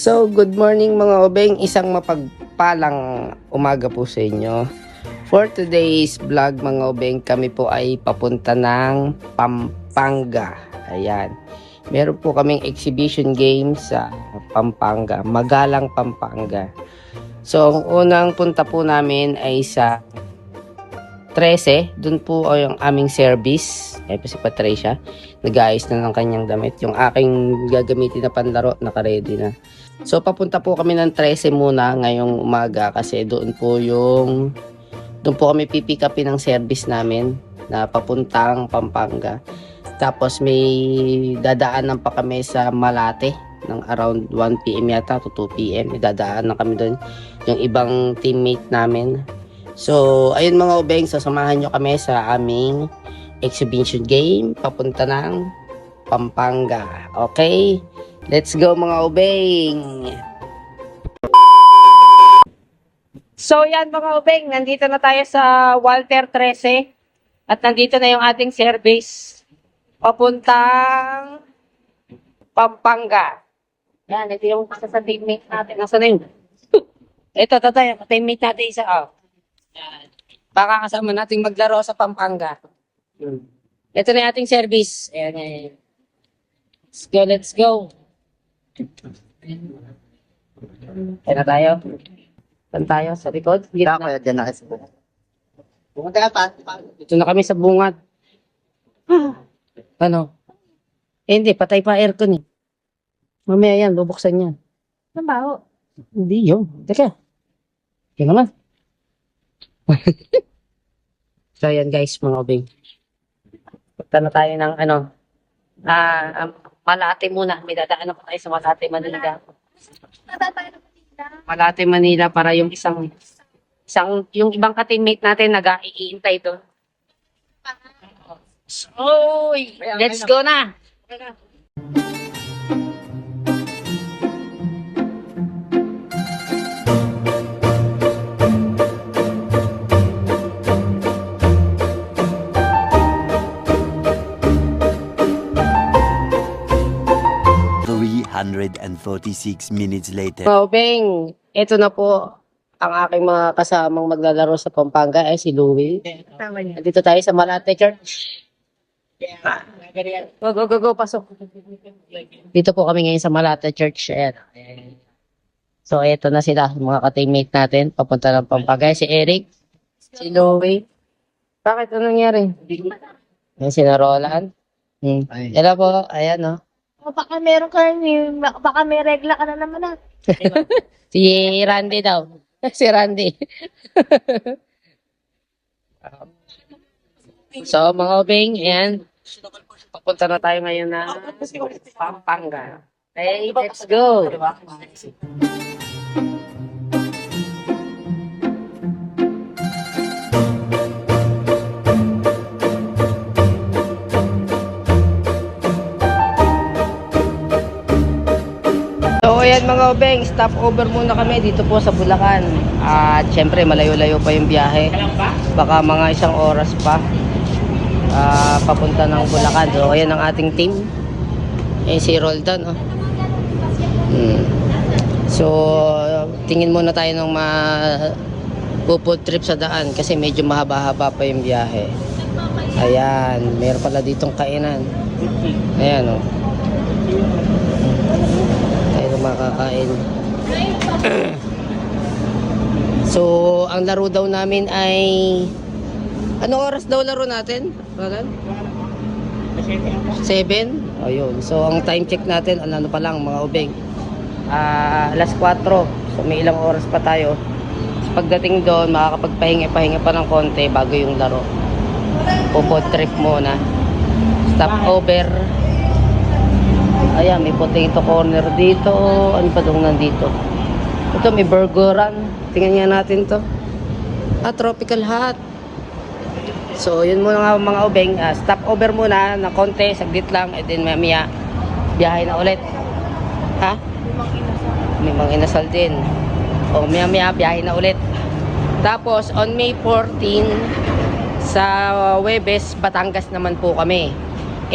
So, good morning mga obeng. Isang mapagpalang umaga po sa inyo. For today's vlog mga obeng, kami po ay papunta ng Pampanga. Ayan. Meron po kaming exhibition game sa Pampanga. Magalang, Pampanga. So, ang unang punta po namin ay sa 13. Doon po ay yung aming service. Ay po si Patricia. Nag-aayos na ng kanyang damit. Yung aking gagamitin na panlaro, naka-ready na. So, papunta po kami ng 13 muna ngayong umaga kasi doon po kami pipick upin ng service namin na papuntang Pampanga. Tapos may dadaanan pa kami sa Malate ng around 1 PM yata to 2 PM. May dadaanan kami doon yung ibang teammate namin. So, ayun mga obeng, sasamahan nyo kami sa aming exhibition game papunta ng Pampanga. Okay? Let's go mga obeng! So yan mga obeng, nandito na tayo sa Walter 13 at nandito na yung ating service papuntang Pampanga. Yan, ito yung isa sa teammate natin. Nasaan na yun? Ito, tayo, teammate natin isa. Oh. Yan. Baka kasama nating maglaro sa Pampanga. Ito na yung ating service. Ayan, ayan. Let's go, let's go. Ayan na tayo. Saan tayo? Sa likod? Kaya kaya dyan na kasi. Pumunta ka pa. Dito na kami sa bungad. Ano? Hindi, patay pa aircon eh. Mamaya yan, bubuksan yan. Ang baho. Hindi yun. Teka. Yan naman. So yan guys, mga obeng. Punta na tayo ng Malate muna. May dadaan na pa tayo sa Malate, Manila. Malate, Manila para yung yung ibang ka-teammate natin nag-iintay doon. Oy! Let's go na! And 46 minutes later. So, Beng, ito na po ang aking mga kasamang maglalaro sa Pampanga ay si Louie. Tama niya. Dito tayo sa Malate Church. Go, pasok. Dito po kami ngayon sa Malate Church. Ayan. So, ito na sila, mga ka-teammate natin. Papunta ng Pampanga. Si Eric, si Louie. Bakit? Anong nangyari? Ayan, si Roland. Hello po. Ayan, no? O baka meron ka, baka may regla ka na naman ah. Si Randy daw. Si Randy. So, mga obeng, ayan. Papunta na tayo ngayon na Pampanga. Okay, let's go. So ayan mga obeng, stop over muna kami dito po sa Bulacan. At syempre malayo-layo pa yung biyahe. Baka mga 1 oras pa papunta ng Bulacan. So ayan ang ating team. Si Roldan. Oh. So tingin muna tayo ng pupod trip sa daan kasi medyo mahaba-haba pa yung biyahe. Ayan, meron pala ditong kainan. Ayan oh. Makakain. So, ang laro daw namin ay anong oras daw laro natin? 7? Ayun. So, ang time check natin, ano pa lang mga obeng. Alas 4. So, may ilang oras pa tayo. So, pagdating doon, makakapagpahinga pa ng konti bago yung laro. Pupod trip muna. Stop over. Ayan, may potato corner dito. Ano pa doon nandito? Ito, may burgeran. Tingnan nga natin to. Tropical hot. So, yun muna nga mga obeng. Stop over muna na konti, saglit lang. And then mamaya, biyahe na ulit. Ha? May mga inasal din. O, mamaya, biyahe na ulit. Tapos, on May 14, sa Huwebes, Batangas naman po kami.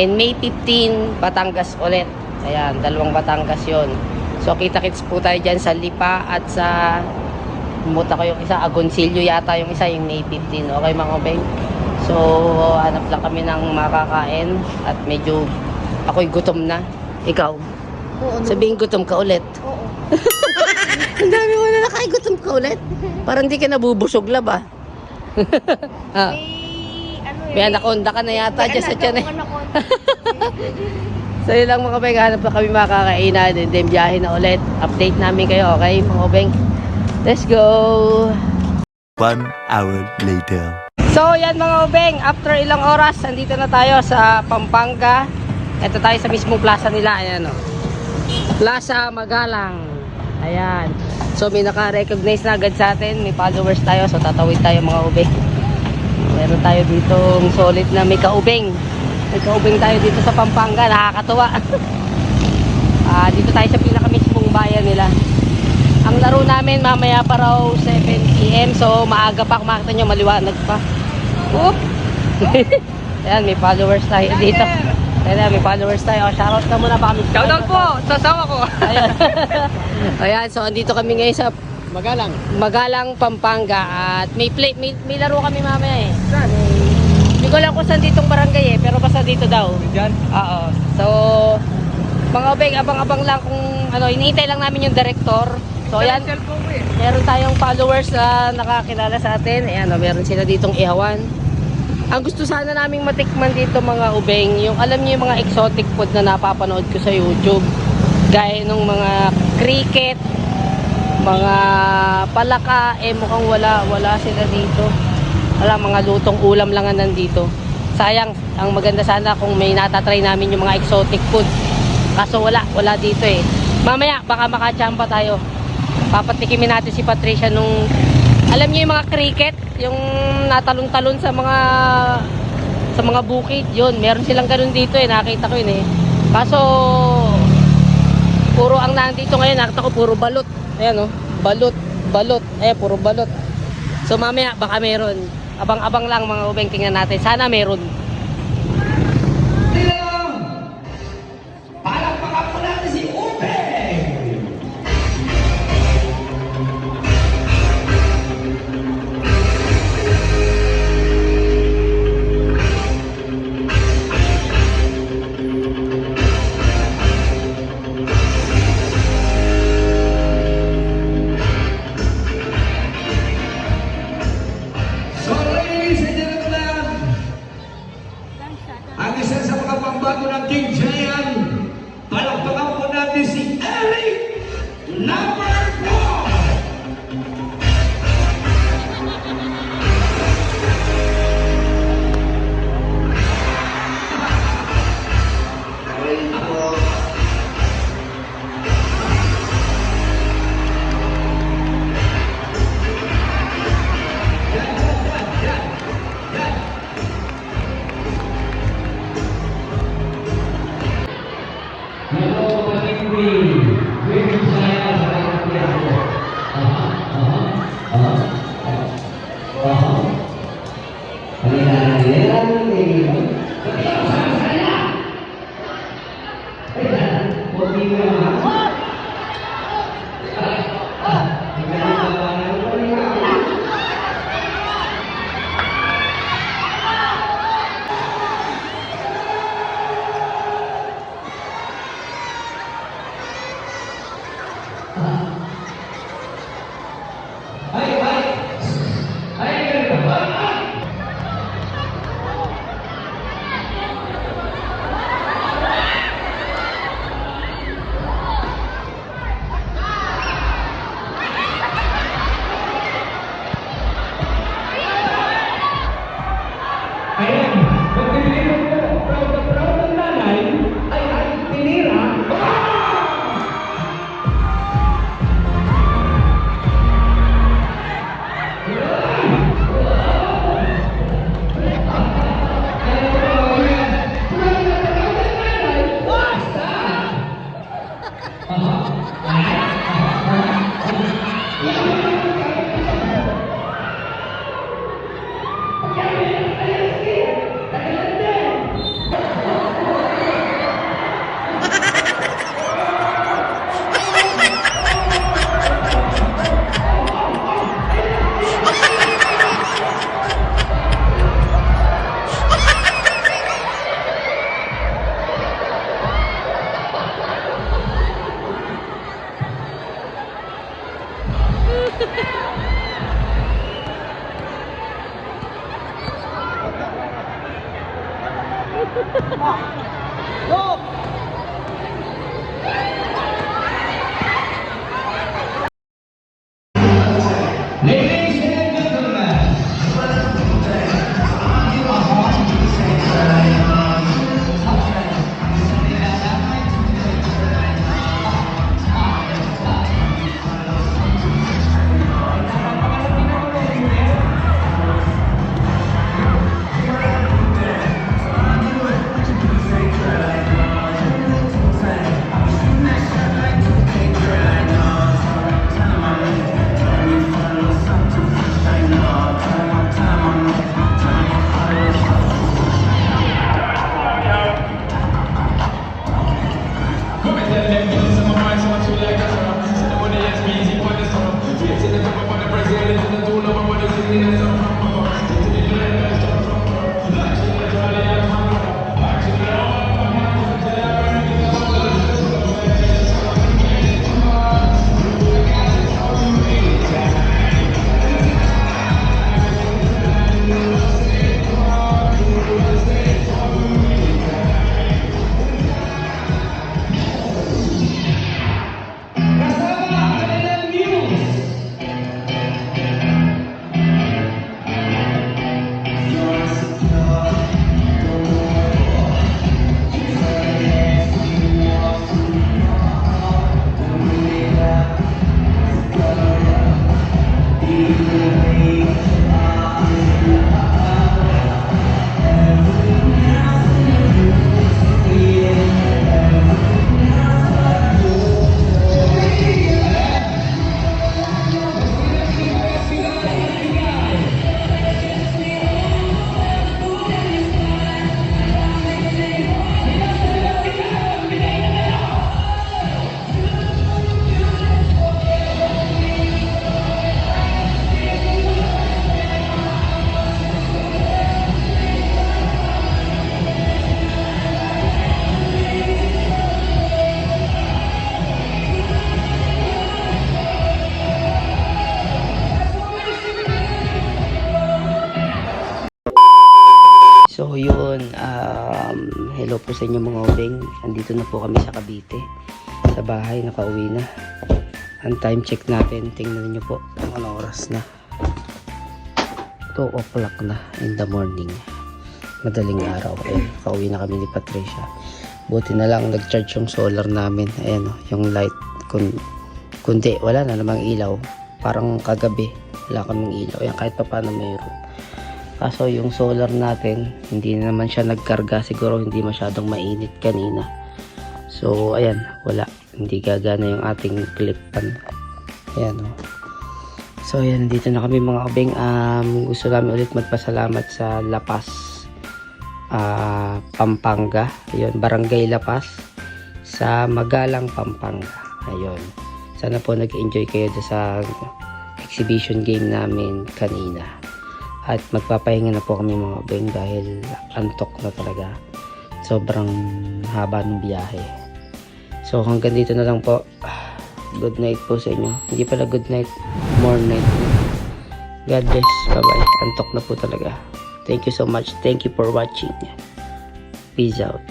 And May 15, Batangas ulit. Ayan, 2 Batangas yon. So kita-kits po tayo dyan sa Lipa at sa muta ko yung isa, Agoncillo yata yung isa, yung May 15. Okay mga obeng. So hanap lang kami ng makakain at medyo ako'y gutom na. Ikaw? Oo, Sabihin gutom ka ulit. Oo. Ang dami mo na gutom ka ulit. Parang di ka nabubusog la ba? Ah, may anaconda ka na yata dyan sa tiyan eh. So yun lang mga obeng, hanap na kami makakainan and then biyahe na ulit. Update namin kayo, okay mga obeng? Let's go! 1 hour later. So yan mga obeng, after ilang oras, andito na tayo sa Pampanga. Ito tayo sa mismong plaza nila, ayan o. Plaza Magalang. Ayan. So may naka-recognize na agad sa atin, may followers tayo, so tatawid tayo mga obeng. Meron tayo dito solid na may kaubeng. May kaubeng tayo dito sa Pampanga, nakakatuwa. Dito tayo sa pinaka-mismong bayan nila. Ang laro namin mamaya pa raw 7 PM, so maaga pa, kung makita nyo maliwanag pa. Oop! Ayan, may followers tayo dito. Ayan, may followers tayo. Shoutout na muna pa kami. Shoutout po sa asawa ko. Ayan. Ayan, so andito kami ngayon sa Magalang. Magalang, Pampanga. At may laro kami mamaya eh. Hindi ko alam kung saan ditong barangay eh, pero basta dito daw. Diyan. Oo. So, mga obeng, abang-abang lang kung ano, iniintay lang namin yung director. So, ayan, Cellphone ko eh. meron tayong followers na nakakilala sa atin. Ayan, meron sila ditong ihawan. Ang gusto sana naming matikman dito mga ubeng, yung alam niyo yung mga exotic food na napapanood ko sa YouTube. Gaya ng mga cricket, mga palaka, mukhang wala sila dito. Wala, mga lutong ulam lang ang nandito. Sayang, ang maganda sana kung may natatry namin yung mga exotic food. Kaso wala dito eh. Mamaya, baka makachamba tayo. Papatikimin natin si Patricia nung, alam niyo yung mga cricket, yung natalon-talon sa mga bukid, yun. Meron silang ganun dito eh, nakita ko yun eh. Kaso, puro ang nandito ngayon, nakita ko puro balot. Ayan oh, balot. Ayan, puro balot. So mamaya, baka meron. Abang-abang lang mga ubeng, tingnan natin. Sana meron. Palakpakan po natin si Ubeng! So ladies and gentlemen, ang isa sa mga pambato ng King Giant, palakpakan po natin si Eric number 4! Hello, kapatid ko. Greetings sa Ladies and gentlemen, So yun, hello po sa inyo mga obeng. Andito na po kami sa Cavite. Sa bahay, nakauwi na. Ang time check natin, tingnan niyo po kung anong oras na. 2 o'clock na in the morning. Madaling araw. Ayan, kauwi na kami ni Patricia. Buti na lang nag-charge yung solar namin. Ayan o, yung light. Kundi, wala na namang ilaw. Parang kagabi, wala kaming ilaw. Ayan, kahit pa paano mayroon. Kaso yung solar natin, hindi naman siya nagkarga. Siguro hindi masyadong mainit kanina. So, ayan, wala. Hindi gagana yung ating clip pan. Ayan o. So, ayan, dito na kami mga obeng. Gusto namin ulit magpasalamat sa La Paz, Pampanga. Ayun, Barangay La Paz sa Magalang, Pampanga. Ayun. Sana po nag-enjoy kayo sa exhibition game namin kanina. At magpapahinga na po kami mga obeng dahil antok na talaga. Sobrang haba ng biyahe. So hanggang dito na lang po. Good night po sa inyo. Hindi pala good night, more night. God bless. Bye bye. Antok na po talaga. Thank you so much. Thank you for watching. Peace out.